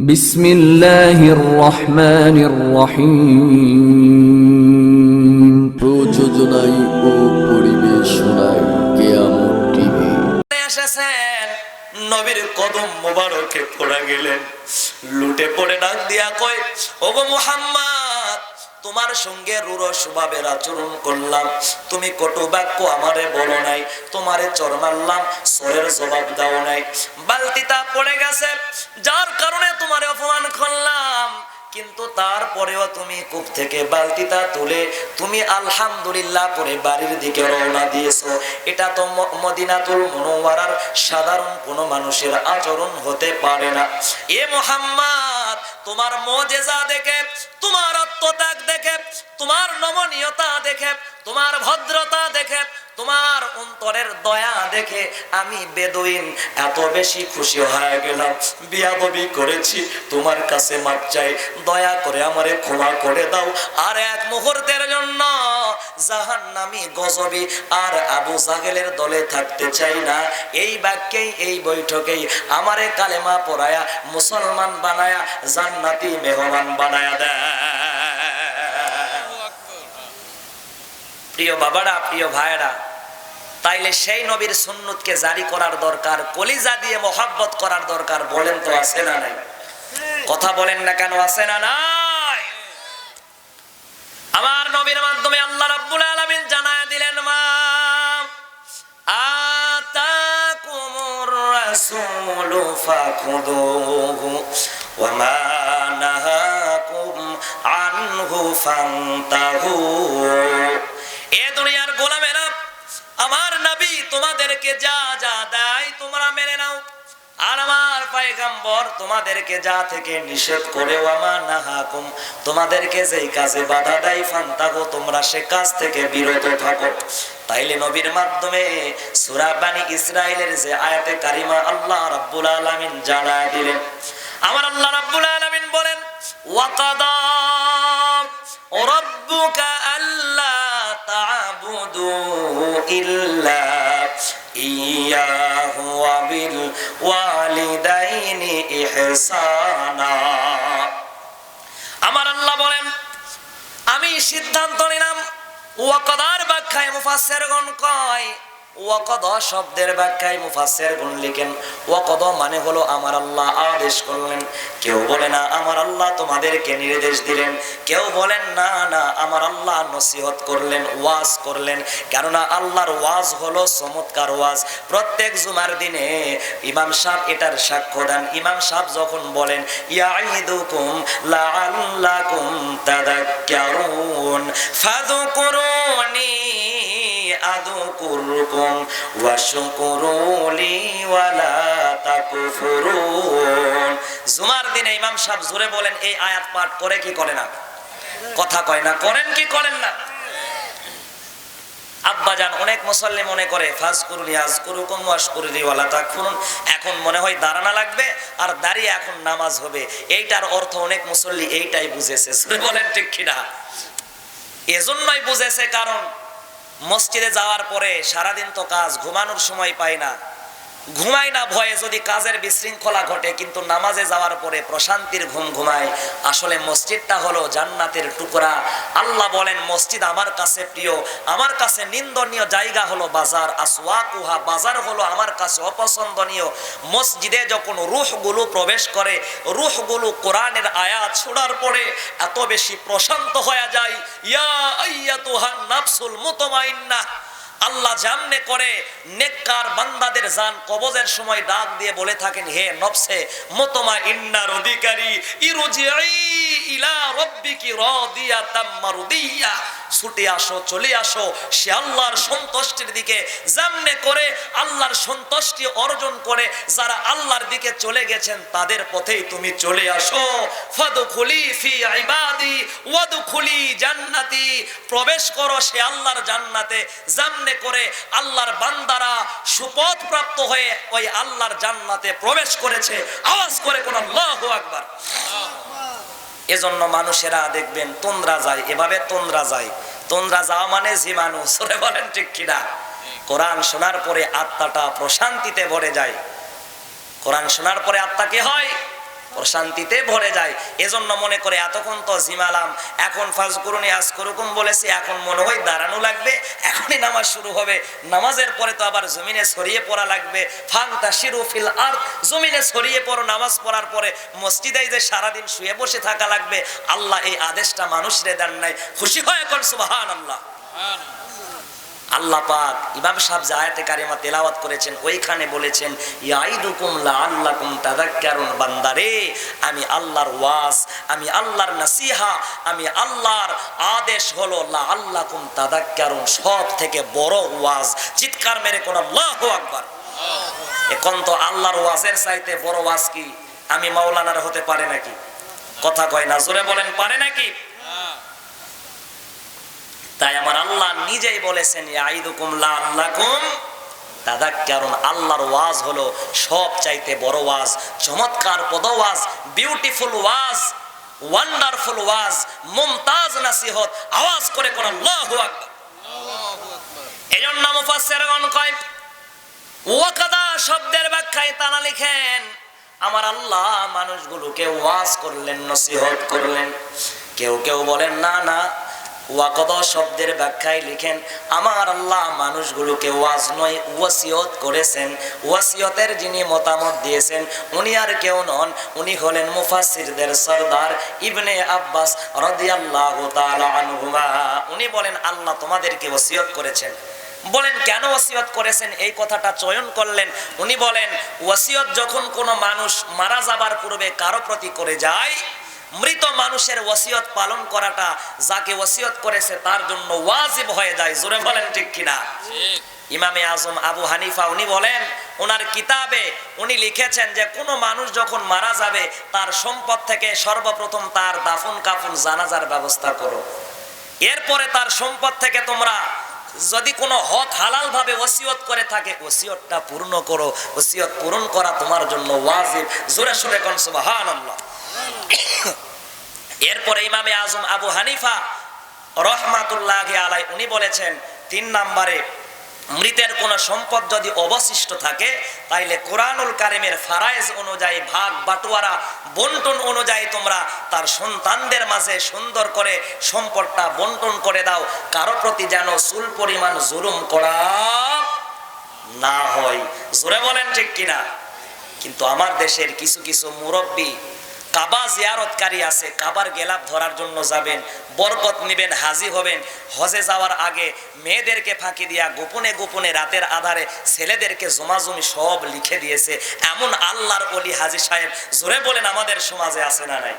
বিসমিল্লাহির রহমানির রহিম। প্রযোজনায় ও পরিবেশনায় কেয়ামত টিভি। এসেছেন নবীর কদম মোবারকে পড়ে গেলেন, লুটে পড়ে ডাক দিয়া কয়, ওগো মুহাম্মদ, তোমার সঙ্গে রূঢ় স্বভাবের আচরণ করলাম, তুমি কটু বাক্য আমারে বলো নাই, তোমারে চর মারলাম, সরের জবাব দাও নাই, বালতিটা পড়ে গেছে যার কারণে তোমারে অপমান করলাম, কিন্তু তারপরেও তুমি কূপ থেকে বালতিটা তুলে তুমি আলহামদুলিল্লাহ করে বাড়ির দিকে রওনা দিয়েছো। এটা তো মদিনাতুল মুনাওয়ারার সাধারণ কোনো মানুষের আচরণ হতে পারে না। এ মুহাম্মদ, তোমার মুজিজা দেখে, তোমার আত্মত্যাগ দেখে, তোমার নমনীয়তা দেখে, তোমার ভদ্রতা দেখে, তোমার অন্তরের দয়া দেখে আমি বেদুইন এত বেশি খুশি হয়ে গেলাম। বিয়াদবি করেছি, তোমার কাছে মাপ চাই, দয়া করে আমারে ক্ষমা করে দাও। আর এক মুহূর্তের জন্য জাহান্নামী গজবী আর আবু জাহেলের দলে থাকতে চাই না। এই বাক্যেই, এই বৈঠকেই আমারে কালেমা পড়ায়া মুসলমান বানায়া জান্নাতি মেহমান বানায়া দেয়। প্রিয় বাবারা, প্রিয় ভাইরা, তাইলে সেই নবীর সুন্নতকে জারি করার দরকার, কলিজা দিয়ে মোহাব্বত করার দরকার। বলেন তো আছে না নাই? কথা বলেন না কেন, আছে না নাই? আমার নবীর মাধ্যমে আল্লাহ রাব্বুল আলামিন জানায় দিলেন, মা আতাকুমুর রাসূলু ফাখুযুহু ওয়া মা নাহাকুম আনহু ফান্তাহু। এ দুনিয়ার গোলামেরা, আমার নবী তোমাদেরকে যা যা দেয় তোমরা মেনে নাও, আর আমার পয়গম্বর তোমাদেরকে যা থেকে নিষেধ করে, ওয়ামা নাহাকুম তোমাদেরকে যেই কাজে বাধা দেয়, ফান্তাহু তোমরা সে কাজ থেকে বিরত থাকো। তাইলে নবীর মাধ্যমে সূরা বানী ইসরাইলের যে আয়াতে কারিমা আল্লাহ রাব্বুল আলামিন জানায় দিলেন, আমার আল্লাহ রাব্বুল আলামিন বলেন, ওয়াকাদা রাব্বুকা আল্লা তা'বুদু ইল্লা ইয়াহু ওয়া বিল ওয়ালিদাইনি ইহসানা। আমার আল্লাহ বলেন, আমি সিদ্ধান্ত নিলাম। ওয়াকাদার ব্যাখ্যায় মুফাসসিরগণ কয়, ওয়াকাদা শব্দের ব্যাখ্যায় মুফাসসিরগণ লিখেন, ওয়াকাদা মানে হলো আমার আল্লাহ আদেশ করলেন। কেউ বলে না আমার আল্লাহ তোমাদেরকে নির্দেশ দিলেন, কেউ বলেন না না আমার আল্লাহ নসিহত করলেন, ওয়াজ করলেন। কেননা আল্লাহর ওয়াজ হলো চমৎকার ওয়াজ। প্রত্যেক জুমার দিনে ইমাম সাহেব এটার সাক্ষ্য দেন। ইমাম সাহেব যখন বলেন, ইয়াইদুকুম লাআল্লাকুম তাযাক্কারুন ফাযকুরুনি আযকুরকুম ওয়াশকুরুলি ওয়ালা তাকফুরুন। জুমার দিনে ইমাম সাহেব জোরে বলেন, এই আয়াত পাঠ করে কি করে না? কথা কয় না, করেন কি করেন না? আব্বাজান অনেক মুসল্লি মনে করে ফাজকুরুনি আযকুরুকুম ওয়াশকুরুলি ওয়ালা তাকফুরুন, এখন মনে হয় দাঁড়ানো লাগবে আর দাঁড়িয়ে এখন নামাজ হবে। এইটার অর্থ অনেক মুসল্লি এইটাই বুঝেছে। বলেন ঠিক কিনা? এজন্যই বুঝেছে, কারণ মসজিদে যাওয়ার পরে সারাদিন তো কাজ, ঘুমানোর সময় পাই না, ঘুমাই না ভয়ে যদি কাজের বিশৃঙ্খলা ঘটে, কিন্তু নামাজে যাওয়ার পরে প্রশান্তির ঘুম ঘুমায়। আসলে মসজিদটা হলো জান্নাতের টুকরা। আল্লাহ বলেন, মসজিদ আমার কাছে প্রিয়, আমার কাছে নিন্দনীয় জায়গা হলো বাজার। আসওয়াকুহা, বাজার হলো আমার কাছে অপছন্দনীয়। মসজিদে যখন রূহগুলো প্রবেশ করে, রূহগুলো কোরআনের আয়াত শোনার পরে এত বেশি প্রশান্ত হয়ে যায়। ইয়া আইয়াতুহান নাফসুল মুতমাইন্নাহ, আল্লাহ জামনে করে নেককার বান্দাদের জান কবজের সময় ডাক দিয়ে বলে থাকেন, হে নফসে মুতমাইন্নার অধিকারী, ইরজিই ইলা রাব্বিকি রাদিয়াতাম মারদিয়া, ছুটে আসো, চলে আসো সে আল্লাহর সন্তুষ্টির দিকে। জামনে করে আল্লাহর সন্তুষ্টি অর্জন করে যারা আল্লাহর দিকে চলে গেছেন তাদের পথেই তুমি চলে আসো। ফাদখুলি ফি ইবাদি ওয়াদখুলি জান্নাতি, প্রবেশ করো সে আল্লাহর জান্নাতে। জামনে করে আল্লাহর বান্দারা সুপথ প্রাপ্ত হয়ে ওই আল্লাহর জান্নাতে প্রবেশ করেছে। আওয়াজ করে কোন আল্লাহু আকবার। এজন্য মানুষেরা দেখবেন তন্দ্রা যায়, এভাবে তন্দ্রা যায়। তন্দ্রা যাওয়া মানে জীবাণু। সরে বলেন ঠিক কিনা? কোরআন শোনার পরে আত্মাটা প্রশান্তিতে ভরে যায়। কোরআন শোনার পরে আত্মা কি হয়? প্রশান্তিতে ভরে যায়। এজন্য মনে করে এতক্ষণ তো জিমালাম, এখন ফাজকুরুনি আজকুরুকুম বলেছি, এখন মনে হয় দাঁড়ানো লাগবে, এখনই নামাজ শুরু হবে, নামাজের পরে তো আবার জমিনে ছড়িয়ে পড়া লাগবে, ফান্তাশিরু ফিল আরদ, জমিনে ছড়িয়ে পড়ো, নামাজ পড়ার পরে মসজিদে যে সারাদিন শুয়ে বসে থাকা লাগবে। আল্লাহ এই আদেশটা মানুষরে দেন নাই। খুশি হয় এখন সুবহানাল্লাহ। আল্লাহ পাক ইমাম সাহেব যে আয়াতে কারিমা তেলাওয়াত করেছেন ওইখানে বলেছেন ইয়াইদুকুম লাআল্লাকুম তাযাক্কারুন, বান্দারে আমি আল্লাহর ওয়াজ, আমি আল্লাহর নসিহা, আমি আল্লাহর আদেশ হলো লাআল্লাকুম তাযাক্কারুন, সব থেকে বড় ওয়াজ। চিৎকার মেরে কোন আল্লাহু আকবার। এখন তো আল্লাহর ওয়াজের চাইতে বড় ওয়াজ কি আমি মাওলানার হতে পারে নাকি? কথা কয় না, জোরে বলেন পারে নাকি? তাই আমার আল্লাহ নিজেই বলেছেন ইয়াইদুকুম লাআল্লাকুম তাযাক্কারুন, আল্লাহর ওয়াজ হলো সব চাইতে বড় ওয়াজ, চমৎকার পদ ওয়াজ, বিউটিফুল ওয়াজ, ওয়ান্ডারফুল ওয়াজ, মুমতাজ নসিহত। আওয়াজ করে কোন আল্লাহু আকবার। এজন্য মুফাসসিরগণ কয় ওয়াকাদা শব্দের ব্যাখ্যায় তারা লিখেন আমার আল্লাহ মানুষগুলোকে ওয়াজ করলেন, নসিহত করলেন। কেউ কেউ বলেন না না, ওয়াকাদা শব্দের ব্যাখ্যায় লিখেন আমার আল্লাহ মানুষগুলোকে ওয়াজ নয় ওয়াসিয়ত করেছেন। ওয়াসিয়তের যিনি মতামত দিয়েছেন উনি আর কেউ নন, উনি হলেন মুফাসসিরদের সরদার ইবনে আব্বাস রাদিয়াল্লাহু তাআলা আনহুমা। উনি বলেন আল্লাহ তোমাদেরকে ওয়াসিয়ত করেছেন। বলেন কেন ওয়াসিয়ত করেছেন, এই কথাটা চয়ন করলেন। উনি বলেন ওয়াসিয়ত যখন কোনো মানুষ মারা যাবার পূর্বে কারো প্রতি করে যায়, মৃত মানুষের ওয়াসিয়ত পালন করাটা যাকে ওয়াসিয়ত করেছে তার জন্য ওয়াজিব হয়ে যায়। জোরে বলেন ঠিক কিনা? ইমামে আজম আবু হানিফা উনি বলেন ওনার কিতাবে উনি লিখেছেন যে কোনো মানুষ যখন মারা যাবে তার সম্পদ থেকে সর্বপ্রথম তার দাফন কাফন জানাজার ব্যবস্থা করো, এরপরে তার সম্পদ থেকে তোমরা যদি কোনো হক হালাল ভাবে ওসিয়ত করে থাকে ওসিয়তটা পূর্ণ করো, ওসিয়ত পূরণ করা তোমার জন্য ওয়াজিব। জোরে সুরে কোন সুবহানাল্লাহ। এরপরে ইমামে আজম আবু হানিফা রহমাতুল্লাহি আলাইহি উনি বলেছেন ৩ নম্বরে মৃতের কোন সম্পদ যদি অবশিষ্ট থাকে তাইলে কোরআনুল কারিমের ফারায়েজ অনুযায়ী ভাগ বাটোয়ারা বন্টন অনুযায়ী তোমরা তার সন্তানদের মাঝে সুন্দর করে সম্পদটা বন্টন করে দাও, কারো প্রতি যেন চুল পরিমাণ জুলুম করা না হয়। জোরে বলেন ঠিক কিনা? কিন্তু আমার দেশের কিছু কিছু মুরব্বী কাবা জিয়ারতকারী আছে, কাবার গেলাপ ধরার জন্য যাবেন, বরকত নেবেন, হাজি হবেন, হজে যাওয়ার আগে মেয়েদেরকে ফাঁকি দিয়া গোপনে গোপনে রাতের আধারে ছেলেদেরকে জমাজমি সব লিখে দিয়েছে। এমন আল্লাহর ওলি হাজি সাহেব জোরে বলেন আমাদের সমাজে আছে না নাই?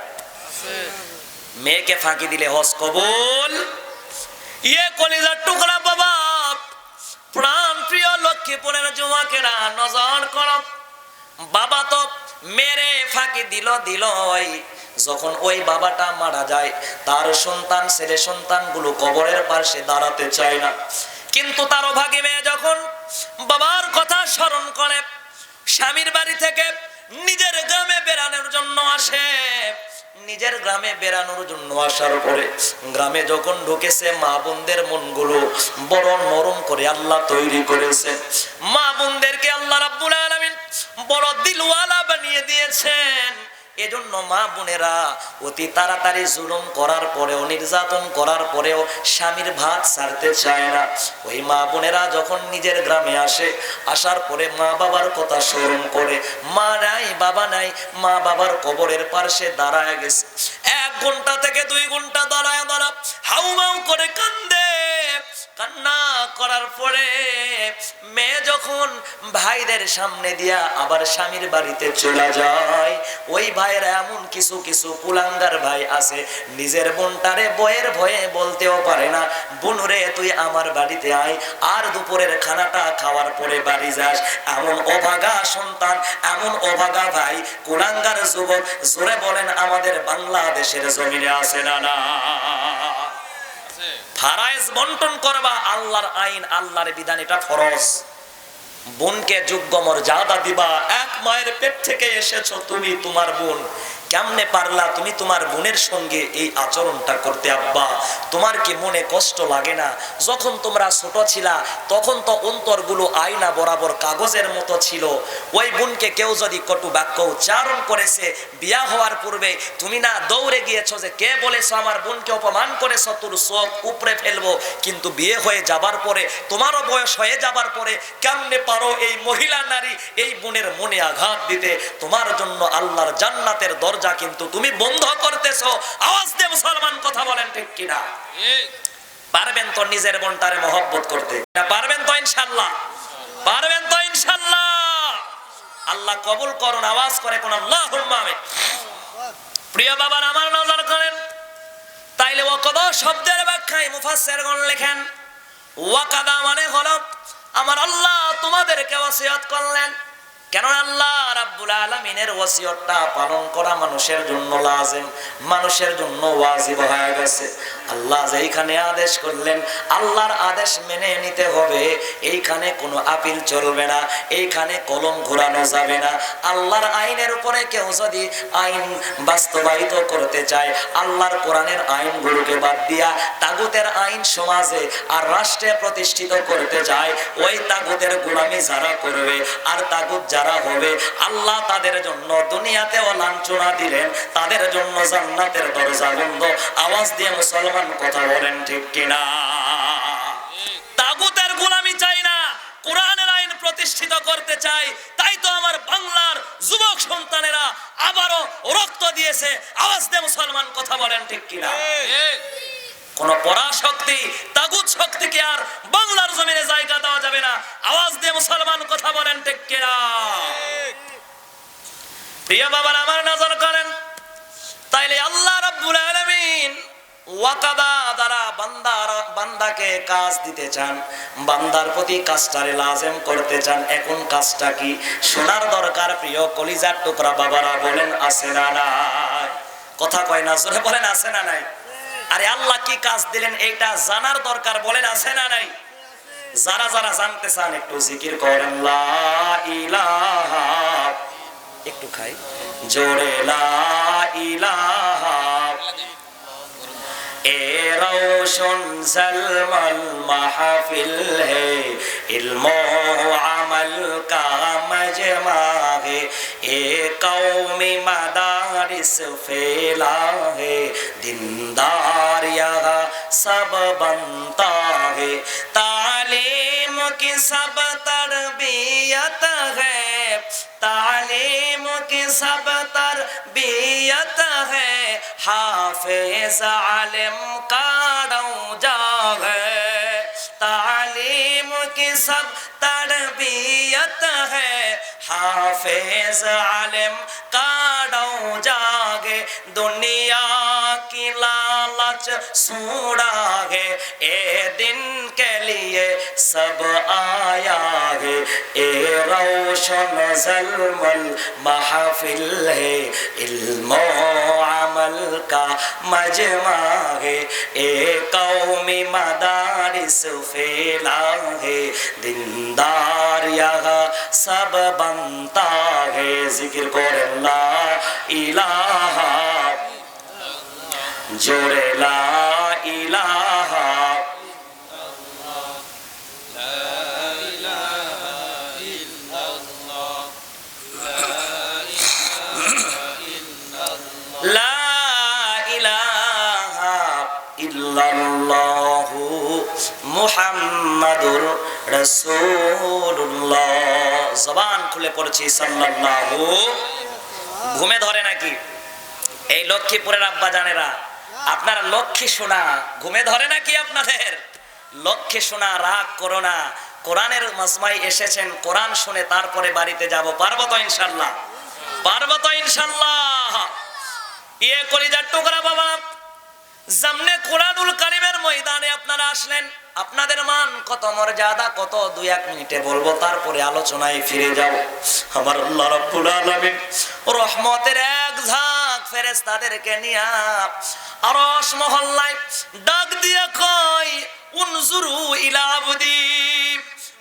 মেয়েকে ফাঁকি দিলে হজ কবুল। ইয়ে কলিজার টুকরা বাবা, প্রাণ প্রিয় লক্ষ্মীপুরের যুবকেরা নজর করো, বাবা তো মেরে ফাঁকি দিল যখন ওই বাবাটা মারা যায় তার সন্তান ছেলে সন্তানগুলো কবরের পাশে দাঁড়াতে চায় না, কিন্তু তারও ভাগে মেয়ে যখন বাবার কথা স্মরণ করে স্বামীর বাড়ি থেকে নিজের গ্রামে বেড়ানোর জন্য আসে। নিজের গ্রামে বেড়ানোর জন্য আসার পরে গ্রামে যখন ঢুকেছে মা বোনদের মনগুলো বড় নরম করে আল্লাহ তৈরি করেছে। মা বোনদেরকে আল্লাহ রাব্বুল আলামিন বড় দিলওয়ালা বানিয়ে দিয়েছেন। এজন্য মা বোনেরা অতি তাড়াতাড়ি জুলুম করার পরেও নির্যাতন করার পরেও স্বামীর ভাত ছাড়তে চায় না। ওই মা বোনেরা যখন নিজের গ্রামে আসে, আসার পরে মা বাবার কথা স্মরণ করে, মা নাই বাবা নাই, মা বাবার কবরের পাশে দাঁড়ায় গেছে। 1 ঘন্টা থেকে 2 ঘন্টা দাঁড়ায় হাউমাউ করে কান্দে। কান্না করার পরে মেয়ে যখন ভাইদের সামনে দিয়া আবার স্বামীর বাড়িতে চলে যায়, ওই ভাইয়ের এমন কিছু কিছু কুলাঙ্গার ভাই আছে নিজের বোনটারে বয়ের ভয়ে বলতেও পারে না, বোনরে তুই আমার বাড়িতে আয়, আর দুপুরের খানাটা খাওয়ার পরে বাড়ি যাস। এমন অভাগা সন্তান, এমন অভাগা ভাই, কুলাঙ্গার যুবক জোরে বলেন আমাদের বাংলাদেশের জমিনে আছে না না? ফারায়েজ বন্টন করবা, আল্লাহর আইন আল্লাহর বিধান, এটা ফরজ। বোনকে যোগ্য মর্যাদা দিবা। 1 মায়ের পেট থেকে এসেছো তুমি, তোমার বোন কেমনে পারলা তুমি তোমার বোনের সঙ্গে এই আচরণটা করতে আব্বা? তোমার কি মনে কষ্ট লাগে না? যখন তোমরা ছোট ছিলা তখন তো অন্তরগুলো আয়না বরাবর কাগজের মতো ছিল। ওই বোনকে কেউ যদি কটু বাক্য উচ্চারণ করেছে বিয়া হওয়ার পূর্বে, তুমি না দৌড়ে গিয়েছো যে কে বলেছো আমার বোনকে অপমান করেছো, তোর চোখ উপড়ে ফেলবো। কিন্তু বিয়ে হয়ে যাবার পরে, তোমারও বয়স হয়ে যাবার পরে কেমনে পারো এই মহিলা নারী এই বোনের মনে আঘাত দিতে? তোমার জন্য আল্লাহর জান্নাতের দরজা কিন্তু তুমি বন্ধ করতেছো। আওয়াজ দিয়ে মুসলমান কথা বলেন ঠিক কিনা? পারবেন তো নিজের বোনটারে মহব্বত করতে? পারবেন তো ইনশাআল্লাহ? পারবেন তো ইনশাআল্লাহ? আল্লাহ কবুল করুন। আওয়াজ করে কোন আল্লাহুম্মা আমিন। প্রিয় বাবার আমার নজর করেন, তাইলে ওয়াকাদা শব্দের ব্যাখ্যায় মুফাসসিরগণ লেখেন, ওয়াকাদা মানে হলো আমার আল্লাহ তোমাদেরকে ওসিয়ত করলেন। কেন আল্লাহ রাব্বুল আলামিনের ওসিয়তটা পালন করা মানুষের জন্য লাজিম, মানুষের জন্য ওয়াজিব হয়ে গেছে। আল্লাহ যেইখানে আদেশ করলেন আল্লাহর আদেশ মেনে নিতে হবে। এইখানে কোনো আপিল চলবে না, এইখানে কলম ঘোরানো যাবে না। আল্লাহর আইনের উপরে কেউ যদি আইন বাস্তবায়িত করতে চায়, আল্লাহর কোরআনের আইনগুলোকে বাদ দিয়া তাগুতের আইন সমাজে আর রাষ্ট্রে প্রতিষ্ঠিত করতে চায়, ওই তাগুতের গোলামি যারা করবে আর তাগুত যারা হবে, আল্লাহ তাদের জন্য দুনিয়াতেও লাঞ্ছনা দিলেন, তাদের জন্য জান্নাতের দরজা বন্ধ। আওয়াজ দিয়ে মুসলমান কথা বলেন ঠিক কিনা? তাগুতের গোলামি চাই না, কোরআনের আইন প্রতিষ্ঠিত করতে চাই। তাই তো আমার বাংলার যুবক সন্তানেরা আবারও রক্ত দিয়েছে। আওয়াজ দিয়ে মুসলমান কথা বলেন ঠিক কিনা? কোন পরাশক্তি তাগুত শক্তিকে আর বাংলার জমিনে জায়গা দেওয়া যাবে না। আওয়াজ দিয়ে মুসলমান কথা বলেন ঠিক কিনা? প্রিয় বাবার আমার নজর করেন, তাইলে আল্লাহ রাব্বুল আলামিন ওয়াকাদা দ্বারা বান্দাকে কাজ দিতে চান, বান্দার প্রতি কাজটারে লাজিম করতে চান। এখন কাজটা কি শোনার দরকার প্রিয় কলিজার টুকরা বাবারা, বলেন আছে না নাই? কথা কয় না, জোরে বলেন আছে না নাই? আরে আল্লাহ কি কাজ দিলেন এইটা জানার দরকার, বলেন আছে না নাই? যারা যারা জানতে চান একটু জিকির করেন লা ইলাহা, একটু খাই জোরে লা ইলাহা। ए रोशन सलमल महफिल है, इल्मो अमल का मजमा है, ए कौमी मदारिस फैला है, दीनदार यहाँ सब बनता है, तालीम की सब तरबियत है, तालीम की सब तरबियत है, हाफिज आलिम का रौजा है, तालीम की सब तरबियत है, हाफिज आलिम का रौजा है, दुनिया की लालच सूड़ा है, ए दिन के लिए सब आया है, ए रोशन ज़ल्मल महफिल है, इल्मो अमल का मजमा है, ए कौमी मदारिस फैला है, दीनदार यहाँ सब बनता है। जिक्र करें ला इलाहा, जोरे ला इलाहा। মুহাম্মাদুর রাসূলুল্লাহ। জবান খুলে পড়ছি সাল্লাল্লাহু। ঘুমে ধরে নাকি এই লক্ষ্মীপুরের আব্বা জানেরা? আপনারা লক্ষ্মী শোনা ঘুমে ধরে নাকি আপনাদের? লক্ষ্মী শোনা রাগ করো না, কোরআনের মাজমায় এসেছেন, কোরআন শুনে তারপরে বাড়িতে যাব। পারবো তো ইনশাআল্লাহ? পারবো তো ইনশাআল্লাহ? ইয়ে কলিজার টুকরা বাবা, সামনে কোরআনুল কারীমের ময়দানে আপনারা আসলেন, আপনাদের মান কত মর্যাদা কত 2-1 মিনিটে বলবো, তারপরে আলোচনায় ফিরে যাব। আমার আল্লাহ রাব্বুল আলামিন রহমতের এক ঝাঁক ফেরেশতাদেরকে নিয়ে আরশ মহল্লায় ডাক দিয়ে কয়, উনজুরু ইলা আবদি,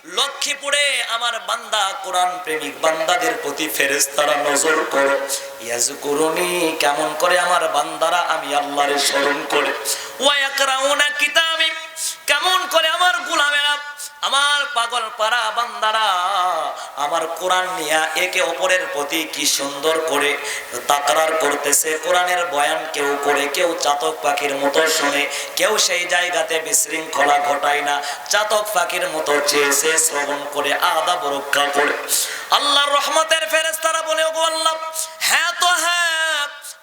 লক্ষ্মীপুরে আমার বান্দা কোরআন প্রেমিক বান্দাদের প্রতি ফেরেশতারা নজর করো। ইয়াজকুরুনি, কেমন করে আমার বান্দারা আমি আল্লাহরে স্মরণ করে, ওয়া ইয়াকরাউনা কিতাবি, কেমন করে আমার গোলামেরা, আমার পাগল পারা বান্দারা আমার কোরআন নিয়ে একে অপরের প্রতি কি সুন্দর করে তাকরার করতেছে। কোরআনের বয়ান কেউ করে, কেউ চাতক পাখির মতো শুনে, কেউ সেই জায়গাতে বিশৃঙ্খলা ঘটায় না, চাতক পাখির মতো চেয়েছে শ্রবণ করে আদাব রক্ষা করে। আল্লাহর রহমতের ফেরেশতারা বলে, ওগো আল্লাহ, হ্যাঁ তো হ্যাঁ,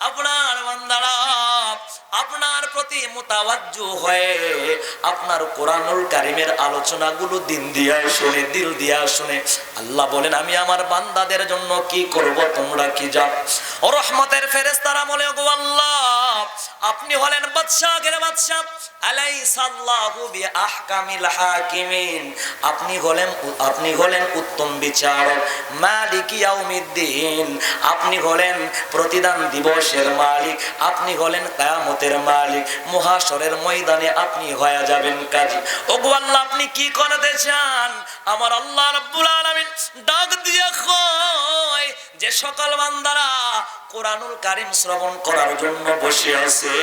আপনার বান্দারা আপনার প্রতি মুতাওয়াজ্জু হয়ে আপনার কোরআনুল কারীমের আলোচনাগুলো দিন দিয়া শুনে, দিল দিয়া শুনে। আল্লাহ বলেন, আমি আমার বান্দাদের জন্য কি করব তোমরা কি জানো? ও রহমতের ফেরেশতারা বলে, ওগো আল্লাহ, আপনি হলেন বাদশাহের বাদশা, আলাইসাল্লাহু বিআহকামিল হাকিমিন, আপনি হলেন উত্তম বিচারক, মালিক ইয়াউমিদ্দিন, আপনি হলেন প্রতিদান দিবসের মালিক, আপনি হলেন কিয়ামতের মালিক, মুহাশরের ময়দানে আপনি হয়ে যাবেন কাজী। ওগো আল্লাহ, আপনি কি করতে চান? আমার আল্লাহ রাব্বুল আলামিন ডাক দিয়ে কয়, যে সকল বান্দারা কোরআনুল কারীম শ্রবণ করার জন্য বসে আছে,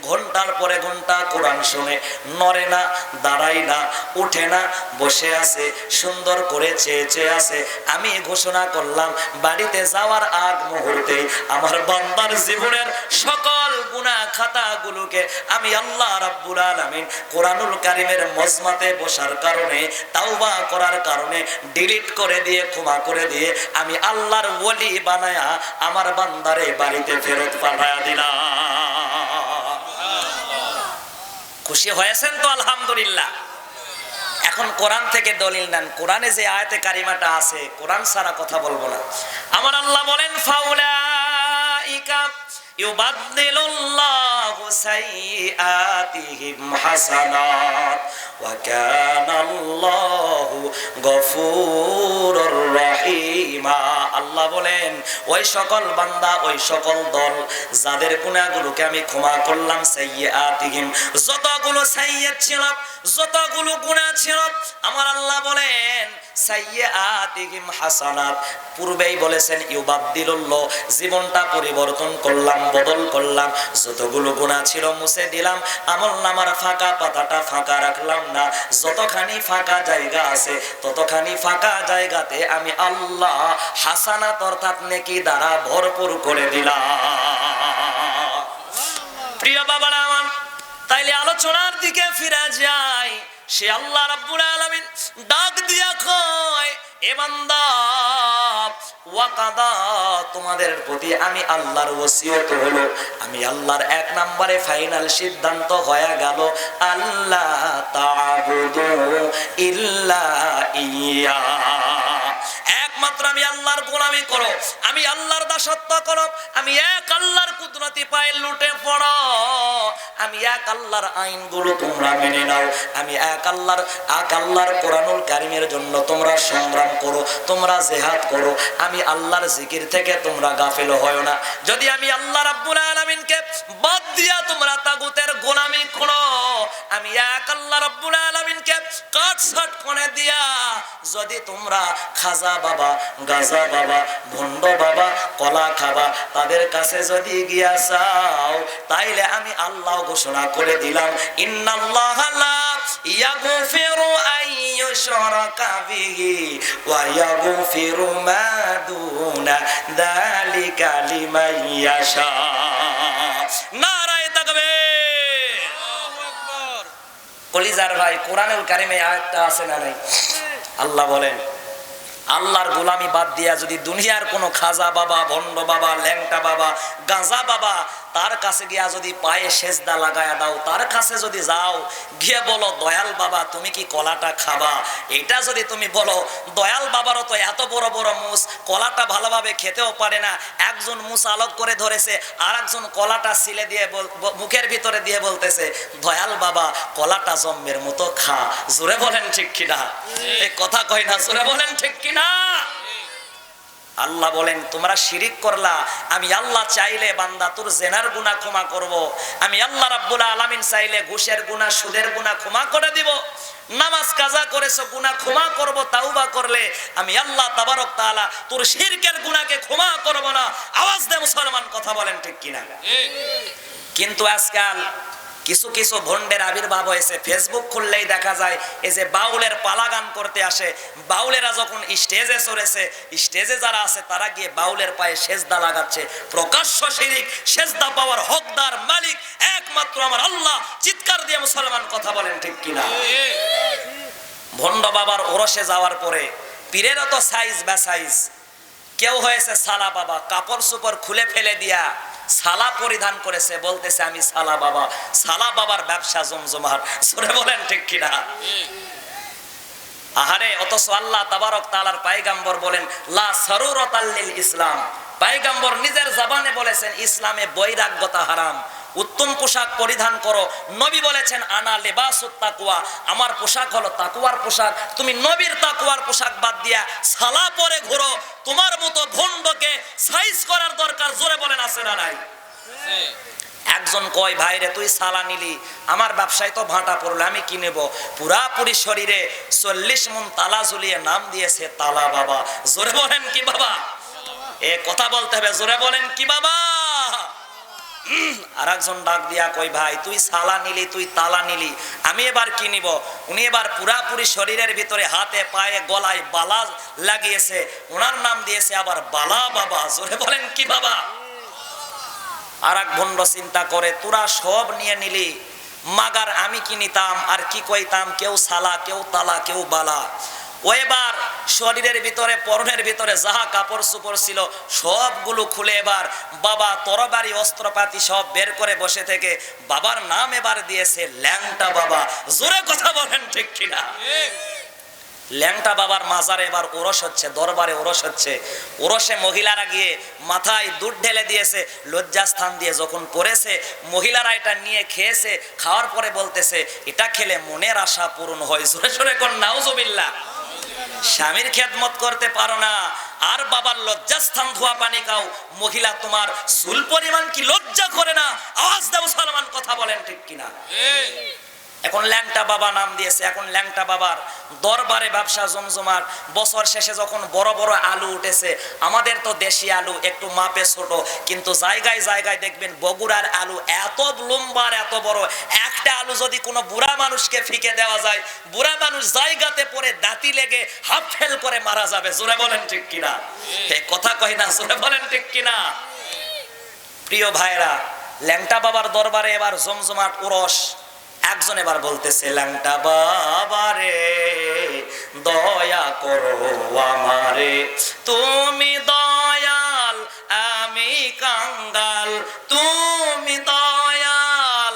ঘন্টার পরে ঘন্টা কোরআন শুনে, নড়ে না, দাঁড়ায় না, উঠে না, বসে আছে, সুন্দর করে চেয়ে চেয়ে আছে, আমি ঘোষণা করলাম বাড়িতে যাওয়ার আগ মুহূর্তে আমার বান্দার জীবনের সকল গুনাহ খাতাগুলোকে আমি আল্লাহ রাব্বুল আলামিন কোরআনুল কারীমের মজমাতে বসার কারণে, তাওবা করার কারণে ডিলিট করে দিয়ে, ক্ষমা করে দিয়ে আমি আল্লাহর ওলি বানায়া আমার বান্দারে বাড়িতে ফেরত পাঠায়া দিলাম। খুশি হয়েছেন তো? আলহামদুলিল্লাহ। এখন কোরআন থেকে দলিল নেন। কোরআনে যে আয়াতে কারিমাটা আছে, কোরআন ছাড়া কথা বলবো না। আমার আল্লাহ বলেন, ফাউলাইকা ইউবাদদিলুল্লাহু সাইয়্যাতিহিম হাসানাত ওয়া কানাল্লাহু গফুরুর রহিমা। আল্লাহ বলেন, ওই সকল বান্দা, ওই সকল দল যাদের গুনাহগুলোকে আমি ক্ষমা করলাম, সাইয়্যাতিহিম, যতগুলো সাইয়্যাত ছিল, যতগুলো গুনাহ ছিল, আমার আল্লাহ বলেন সাইয়্যাতিহিম হাসানাত, পূর্বেই বলেছেন ইউবাদদিলুল্লাহ, জীবনটা পরিবর্তন করলাম, বদল করলাম, যতগুলো গুনাহ ছিল মুছে দিলাম, আমলনামার ফাঁকা পাতাটা ফাঁকা রাখলাম না, যতখানি ফাঁকা জায়গা আছে ততখানি ফাঁকা জায়গাতে আমি আল্লাহ হাসানাত অর্থাৎ নেকি দ্বারা ভরপুর করে দিলাম। প্রিয় বাবারা আমার, তাইলে আলোচনার দিকে ফিরে যাই। সে আল্লাহ রাব্বুল আলামিন ডাক দিয়া কয়, এ বান্দা, ওয়াকাদা, তোমাদের প্রতি আমি আল্লাহর ওসিয়ত হলো, আমি আল্লাহর এক নম্বরে ফাইনাল সিদ্ধান্ত হয়ে গেল, আল্লাহ তা'বুদু ইল্লা ইয়া, একমাত্র আমি আল্লাহর গোলামি করো, আমি আল্লাহর দাসত্ব করো, আমি এক আল্লাহর কুদরতি পায়ে লুটে পড়ো, আমি এক আল্লাহর আইনগুলো তোমরা মেনে নাও, আমি এক আল্লাহর কোরআনুল কারীমের জন্য তোমরা সংগ্রাম করো, তোমরা জিহাদ করো, আমি আল্লাহর জিকির থেকে তোমরা গাফিল হয়ো না। যদি আমি আল্লাহ রাব্বুল আলামিনকে বাদ দিয়া তোমরা তাগুতের গোলামি করো, আমি এক আল্লাহ রাব্বুল আলামিনকে কাটছাট করে দিয়া যদি তোমরা খাজা বাবা, গাজা বাবা, ভণ্ড বাবা, কলা খাবা, তাদের কাছে যদি গিয়া চাও, তাইলে আমি আল্লাহ ঘোষণা করে দিলাম, ইন্নাল্লাহা লা ইয়াগফিরু আন ইউশরাকা বিহি ওয়া ইয়াগফিরু মা দুনা যালিকা লিমান ইয়াশা। নারায়ে তাকবীর। আল্লাহু আকবার। কলিজার ভাই, কোরআনুল কারীমে আয়াতটা আছে না নাই? আল্লাহ বলেন, আল্লাহর গোলামি বাদ দিয়া যদি দুনিয়ার কোনো খাজা বাবা, ভণ্ড বাবা, ল্যাংটা বাবা, গাঁজা বাবা, তার কাছে গিয়া যদি পায়ে সেজদা লাগায়া দাও, তার কাছে যদি যাও, গিয়ে বলো, দয়াল বাবা তুমি কি কলাটা খাবা, এটা যদি তুমি বলো, দয়াল বাবারও তো এত বড় বড় মুস, কলাটা ভালোভাবে খেতেও পারে না, একজন মুস আলোক করে ধরেছে, আর একজন কলাটা সিলে দিয়ে মুখের ভিতরে দিয়ে বলতেছে, দয়াল বাবা কলাটা জম্মের মতো খা। জোরে বলেন ঠিক কিনা? এই কথা কয় না, জোরে বলেন ঠিক কিনা? আল্লাহ বলেন, তোমরা শিরিক করলা, আমি আল্লাহ চাইলে বান্দা তোর জেনার গুনাহ ক্ষমা করব, আমি আল্লাহ রাব্বুল আলামিন চাইলে ঘুষের গুনাহ, সুদের গুনাহ ক্ষমা করে দিব, নামাজ কাজা করেছো, গুনাহ ক্ষমা করব তাওবা করলে, আমি আল্লাহ তাবারক তাআলা তোর শিরকের গুনাহকে ক্ষমা করব না। আওয়াজ দে মুসলমান, কথা বলেন ঠিক কিনা? কিন্তু আজকাল কিছু কিছু ভন্ডের আবির্ভাব হয়েছে। ফেসবুক খুললেই দেখা যায় এই যে বাউলের পালা গান করতে আসে, বাউলেরা যখন স্টেজে চড়েছে, স্টেজে যারা আছে তারা গিয়ে বাউলের পায়ে সেজদা লাগাচ্ছে। প্রকাশ্য শিরিক, সেজদা পাওয়ার হকদার মালিক একমাত্র আমার আল্লাহ। চিৎকার দিয়ে মুসলমান, কথা বলেন ঠিক কিনা? ভন্ড বাবার ওরসে যাওয়ার পরে পীরেরও তো সাইজ বেসাইজ। কেউ হয়েছে সালা বাবা, কাপড় চোপড় খুলে ফেলে দিয়া সালা পরিধান করেছে, বলতেছে আমি সালা বাবা। সালা বাবার ব্যবসা জমজমার, জোরে বলেন ঠিক কিনা? আহারে, অথচ আল্লাহ তাবারক তাআলার পয়গম্বর বলেন লা সারুরাতাল লিল ইসলাম। পয়গম্বর নিজের জবানে বলেছেন ইসলামে বৈরাগ্যতা হারাম। উত্তম পোশাক পরিধান করো। নবী বলেছেন আনা লিবাসুত তাকওয়া, আমার পোশাক হলো তাকওয়ার পোশাক। তুমি নবীর তাকওয়ার পোশাক বাদ দিয়া সালা পরে ঘোরো, তোমার মতো ভণ্ডকে সাইজ করার দরকার, জোরে বলেন আছে না নাই? একজন কয় ভাইরে তুই সালা নিলি, আমার ব্যবসায় তো ভাঁটা পড়লো, আমি কি নেব? পুরাপুরি শরীরে 40 মণ তালা ঝুলিয়ে নাম দিয়েছে তালা বাবা। জোরে বলেন কি বাবা? এ কথা বলতে হবে, জোরে বলেন কি বাবা? আর একজন ডাক দিয়া কই ভাই তুই সালা নিলি, তুই তালা নিলি, আমি এবার কি নিব? উনি এবার পুরাপুরি শরীরের ভিতরে হাতে পায়ে গলায় বালা লাগিয়েছে, ওনার নাম দিয়েছে আবার বালা বাবা। জোরে বলেন কি বাবা? আর এক ভণ্ড চিন্তা করে তোরা সব নিয়ে নিলি, মাগার আমি কি নিতাম আর কি কইতাম? কেউ সালা, কেউ তালা, কেউ বালা। ও এবার শরীরের ভিতরে পরনের ভিতরে যাহা কাপড় চোপড় ছিল সবগুলো খুলে এবার বাবা তরবারি অস্ত্রপাতি সব বের করে বসে থেকে বাবার নাম এবার দিয়েছে ল্যাংটা বাবা। জোরে কথা বলেন ঠিক কিনা? ল্যাংটা বাবার মাজারে এবার ওরস হচ্ছে, দরবারে ওরস হচ্ছে। ওরসে মহিলারা গিয়ে মাথায় দুধ ঢেলে দিয়েছে, লজ্জাস্থান দিয়ে যখন পড়েছে মহিলারা এটা নিয়ে খেয়েছে। খাওয়ার পরে বলতেছে এটা খেলে মনের আশা পূরণ হয়। জোরে সোরে কোন নাউজুবিল্লাহ। স্বামীর খেদমত করতে পারো না আর বাবার লজ্জাস্থান ধোয়া পানি খাও, মহিলা তোমার চুল পরিমাণ কি লজ্জা করে না? আওয়াজ দাও মুসলমান, কথা বলেন ঠিক কিনা? এখন ল্যাংটা বাবা নাম দিয়েছে। এখন ল্যাংটা বাবার দরবারে ব্যবসা জমজমার। বছর শেষে যখন বড় বড় আলু উঠেছে, আমাদের তো দেশি আলু একটু মাপে ছোট, কিন্তু জায়গায় জায়গায় দেখবেন বগুড়ার আলু এত লম্বা এত বড়। একটা আলু যদি কোনো বুড়া মানুষকে ফিকে দেওয়া যায়, বুড়া মানুষ জায়গাতে পড়ে দাঁতি লেগে হাফ ফেল করে মারা যাবে। জোরে বলেন ঠিক কিনা? এ কথা কই না, জোরে বলেন ঠিক কিনা? প্রিয় ভাইরা, ল্যাংটা বাবার দরবারে এবার জমজমাট ওরস। একজন এবার বলতেছে ল্যাংটা বাবারে দয়া করো আমারে, তুমি দয়াল আমি কাঙ্গাল, তুমি দয়াল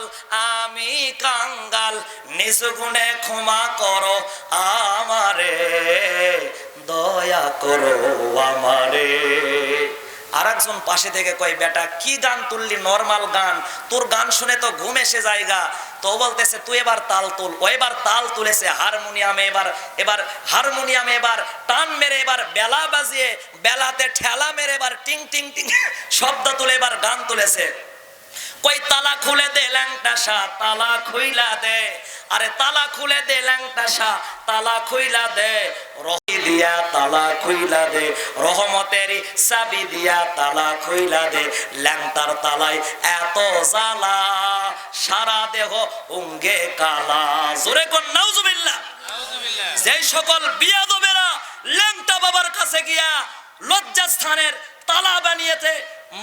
আমি কাঙ্গাল, নিজ গুণে ক্ষমা করো আমারে, দয়া করো আমারে। আর একজন পাশে থেকে কয় বেটা কি গান তুললি, নরমাল গান, তোর গান শুনে তো ঘুম এসে জায়গা। তো বলতেছে তুই এবার তাল তুল। ও এবার তাল তুলেছে হারমোনিয়ামে। এবার হারমোনিয়ামে এবার টান মেরে এবার বেলা বাজিয়ে বেলাতে ঠেলা মেরে এবার টিং টিং টিং শব্দ তুলে এবার গান তুলেছে। কই তালা খুলে দে ল্যাংটা শাহ, তালা খুইলা দে, আরে তালা খুলে দে ল্যাংটা শাহ, তালা খুইলা দে, রহি দিয়া তালা খুইলা দে, রহমতেরই চাবি দিয়া তালা খুইলা দে। ল্যাংটার তালায় এত জ্বালা, সারা দেহ অঙ্গে কালা। জোরে কোন নাউজুবিল্লাহ। যেই সকল বিয়াদবেরা ল্যাংটা বাবার কাছে গিয়া লজ্জাস্থানের তালা বানিয়েছে,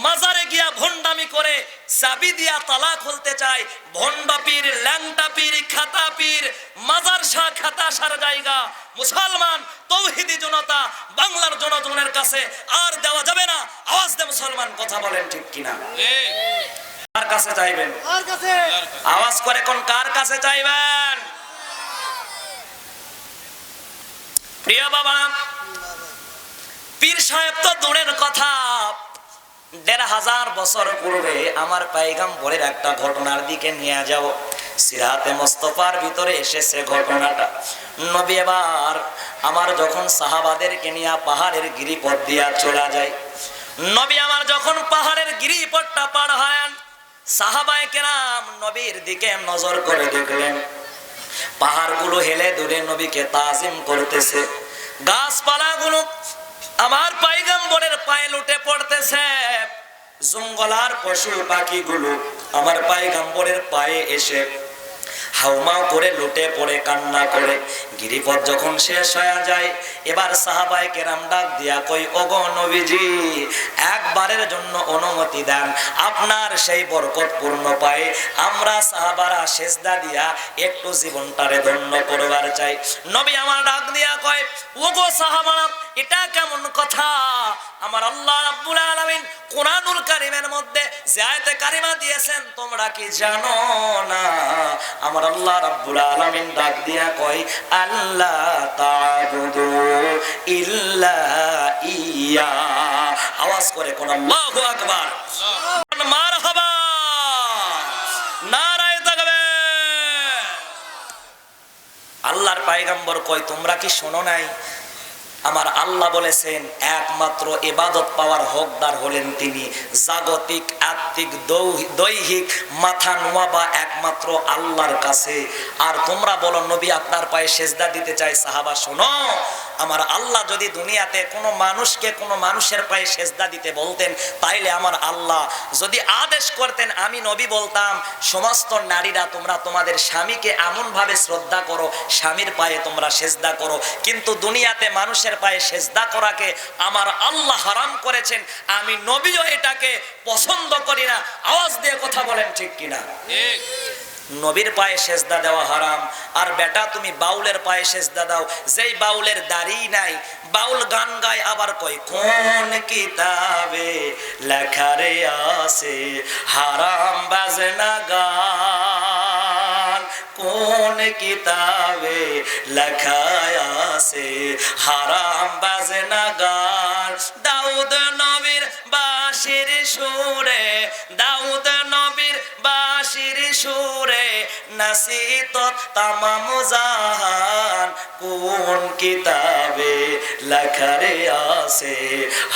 মাজারে গিয়া ভণ্ডামি করে চাবি দিয়া তালা খুলতে চায়, ভণ্ডা পীর, ল্যাংটা পীর, খাতা পীর, মাজার শাহ, খাতা শার জায়গা মুসলমান তৌহিদি জনতা বাংলার জনগণের কাছে আর দেওয়া যাবে না। আওয়াজ দে মুসলমান, কথা বলেন ঠিক কিনা? কার কাছে চাইবেন? আওয়াজ করে কোন কার কাছে চাইবেন? প্রিয় বাবা, পীর সাহেব তো দূরের কথা, 1500 বছর পূর্বে আমার পয়গম্বরের একটা ঘটনার দিকে নিয়ে যাও। সিরাতে মুস্তাফার ভিতরে এসেছে ঘটনাটা। নবী এবার আমার যখন সাহাবাদেরকে নিয়ে পাহাড়ের গিরিপথ দিয়া চলা যায়, নবী আমার যখন পাহাড়ের গিরিপথটা পার হয়, সাহাবায়ে কেরাম নবীর দিকে নজর করে দেখলেন পাহাড়গুলো হেলে দুলে নবীকে তাজিম করতেছে, গাছপালাগুলো আমার পয়গম্বরের পায়ে লুটে পড়তেছে, জঙ্গলার পশু পাখিগুলো আমার পয়গম্বরের পায়ে এসে হাউমাউ করে লুটে পড়ে কান্না করে। গিরিপথ যখন শেষ হয়ে যায়, এবার সাহাবায়ে কেরাম ডাক দিয়া কই, ওগো নবীজি, একবারের জন্য অনুমতি দেন, আপনার সেই বরকতপূর্ণ পায়ে আমরা সাহাবারা সেজদা দিয়া একটু জীবনটারে ধন্য করবার চাই। নবী আমার ডাক দিয়া কয়, ওগো সাহাবারা, এটা কেমন কথা? আমার আল্লাহ রাব্বুল আলামিন কোরআনুল কারীমের মধ্যে যে আয়াতে কারিমা দিয়েছেন তোমরা কি জানো না? আমার আল্লাহ রাব্বুল আলামিন ডাক দিয়া কয়, আল্লাহ তা'বুদু ইল্লা ইয়া। আওয়াজ করে কোন আল্লাহু আকবার, মারহাবা, নারায়ে তাকবীর। আল্লাহর পয়গম্বর কয়, তোমরা কি শোনো নাই? আমার আল্লাহ বলেছেন একমাত্র ইবাদত পাওয়ার হকদার হলেন তিনি, জাগতিক আত্মিক দৈহিক মাথা নোয়াবা একমাত্র আল্লাহর কাছে। আর তোমরা বলো নবী আপনার পায়ে সেজদা দিতে চাই। সাহাবা শোনো, আমার আল্লাহ যদি দুনিয়াতে কোনো মানুষকে কোনো মানুষের পায়ে সেজদা দিতে বলতেন, তাইলে আমার আল্লাহ যদি আদেশ করতেন, আমি নবী বলতাম সমস্ত নারীরা তোমরা তোমাদের স্বামীকে এমন ভাবে শ্রদ্ধা করো, স্বামীর পায়ে তোমরা সেজদা করো। কিন্তু দুনিয়াতে মানুষের পায়ে সেজদা করাকে আমার আল্লাহ হারাম করেছেন, আমি নবীও এটাকে পছন্দ করি না। আওয়াজ দিয়ে কথা বলেন ঠিক কিনা? ঠিক। নবীর পায়ে সেজদা দেওয়া হারাম। আর বেটা তুমি বাউলের পায়ে সেজদা দাও, যেই বাউলের দাড়ি নাই, বাউল গান গায়, আবার কই কোন কিতাবে লেখা রে আছে হারাম বাজে না গান, কোন কিতাবে লেখা আছে হারাম বাজে না গান। দাউদ নবীর বাঁশির সুরে, দাউদ নবীর বাঁশির সুরে নাসিত তামাম জাহান, কোন কিতাবে লেখা রে আছে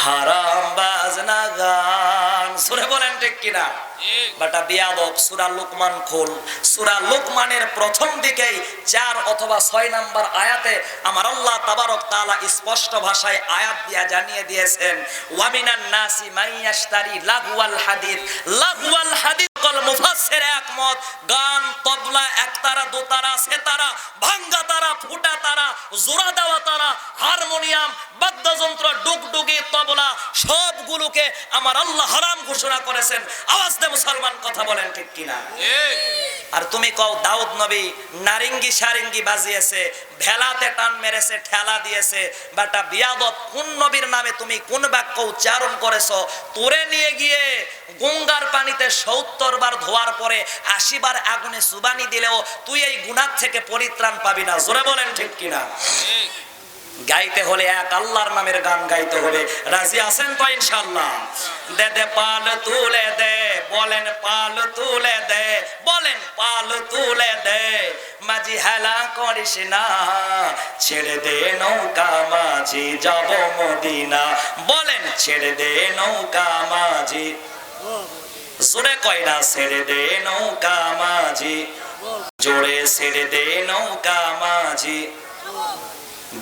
হারাম বাজনা গান। সুরে বলেন ঠিক কিনা? বাটা বিয়াদব, সূরা লুকমান খোল, সূরা লুকমানের প্রথম দিকেই 4 অথবা 6 নম্বর আয়াতে আমার আল্লাহ তাবারক তাআলা স্পষ্ট ভাষায় আয়াত দিয়া জানিয়ে দিয়েছেন, ওয়া মিনান নাসি মাইয়াশতারি লাগওয়াল হাদিস। লাগওয়াল হাদিস কল মুফাসসির একমত, গান, তবলা, একতারা, দোতারা, সেতারা, ভাঙ্গা তারা, ফুটা তারা, জোড়া দেওয়া তারা, হারমোনিয়াম, বাদ্যযন্ত্র, ডুগডুগি, তবলা সবগুলোকে আমার আল্লাহ হারাম ঘোষণা করেছেন। আওয়াজ দে মুসলমান, কথা বলেন ঠিক কিনা? আর তুমি কও দাউদ নবী নারিঙ্গি সারিঙ্গি বাজিয়েছে, ভেলাতে টান মেরেছে, ঠেলা দিয়েছে। বেটা বিয়াদব, কোন নবীর নামে তুমি কোন বাক্য উচ্চারণ করেছো? তোরে নিয়ে গিয়ে গঙ্গার পানিতে 70 বার ধোয়ার পরে 80 বার আগুনে সুবানি দিলেও তুই এই গুনাহ থেকে পরিত্রাণ পাবি না। জোরে বলেন ঠিক কিনা? গাইতে হলে এক আল্লাহর নামের গান গাইতে হবে। রাজি আছেন তো ইনশাআল্লাহ? দে দে পাল তুলে দে, বলেন পাল তুলে দে, বলেন পাল তুলে দে, মাঝি হেলা করিস না, ছেড়ে দে নৌকা মাঝি যাব মদিনা, বলেন ছেড়ে দে নৌকা মাঝি। জোরে কয় না, ছেড়ে দে নৌকা মাঝি, জোরে ছেড়ে দে নৌকা মাঝি।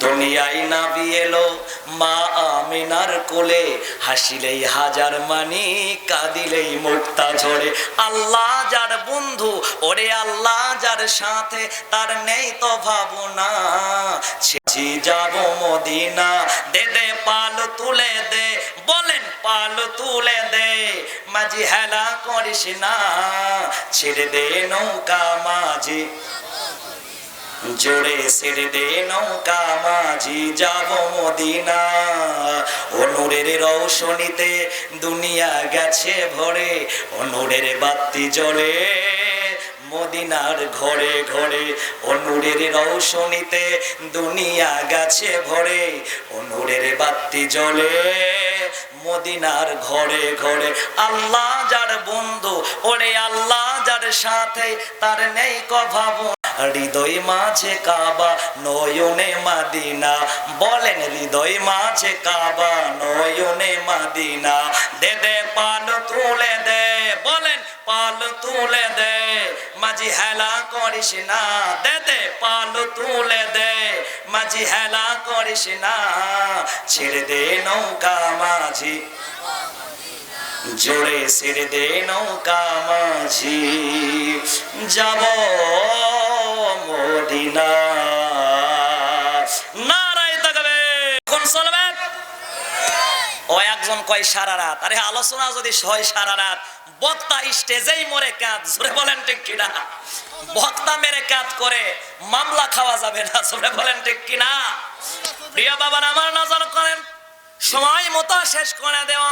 দুনিয়ায় নাবি এলো মা আমিনার কোলে, হাসিলেই হাজার মানি, কাঁদিলেই মুক্তা ঝরে। আল্লাহ যার বন্ধু, ওরে আল্লাহ যার সাথে, তার নেই তো ভাবনা, ছি যাব মদিনা। দে দে পাল তুলে দে, বলেন পাল তুলে দে, মাঝি হেলা করিস না, ছেড়ে দে নৌকা মাঝি, জোরে ছেড়ে দে নৌকা মাঝি যাব মদিনা। ও নূরের রৌশনীতে দুনিয়া গেছে ভরে, ও নূরের বাতি জ্বলে মদিনার ঘরে ঘরে। ও নূরের রৌশনীতে দুনিয়া গেছে ভরে, ও নূরের বাতি জ্বলে মদিনার ঘরে ঘরে। আল্লাহ যার বন্ধু, ওরে আল্লাহ যার সাথে, তার নেই কভাবো, হৃদয় মাঝে কাবা, নয়নে মাদিনা, বলেন হৃদয় মাঝে কাবা, নয়নে মাদিনা। দে দে পাল তুলে দে, বলেন পাল তুলে দে, মাঝি হেলা করিস না, দে দে পাল তুলে দে, মাঝি হেলা করিস না, ছেড়ে দে নৌকা মাঝি, জোরে ছেড়ে দে নৌকা মাঝি, যাব মদিনা। নারায়ে তাকবীর। কোন চলবে? ও একজন কয় সারা রাত। আরে আলোচনা যদি হয় সারা রাত, বক্তা স্টেজেই মরে কাজ, জোরে বলেন ঠিক কিনা? বক্তা মেরে কাজ করে মামলা খাওয়া যাবে না, জোরে বলেন ঠিক কিনা? প্রিয় বাবার আমার নজর করেন, সময় মতো শেষ করে দেওয়া।